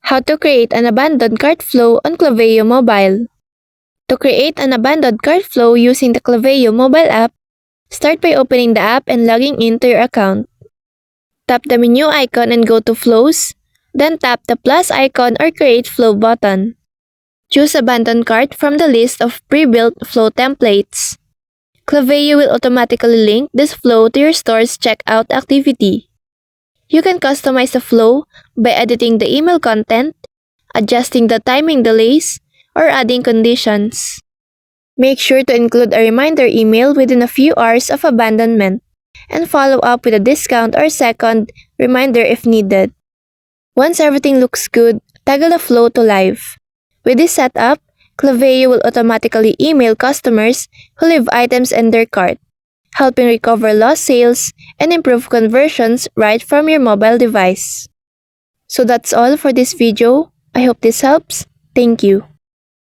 How to create an abandoned cart flow on Klaviyo mobile. To create an abandoned cart flow using the Klaviyo mobile app, start by opening the app and logging into your account. Tap the menu icon and go to Flows, then tap the plus icon or Create Flow button. Choose Abandoned Cart from the list of pre-built flow templates. Klaviyo will automatically link this flow to your store's checkout activity. You can customize the flow by editing the email content, adjusting the timing delays, or adding conditions. Make sure to include a reminder email within a few hours of abandonment, and follow up with a discount or second reminder if needed. Once everything looks good, toggle the flow to live. With this setup, Klaviyo will automatically email customers who leave items in their cart, helping recover lost sales and improve conversions right from your mobile device. So that's all for this video. I hope this helps. Thank you.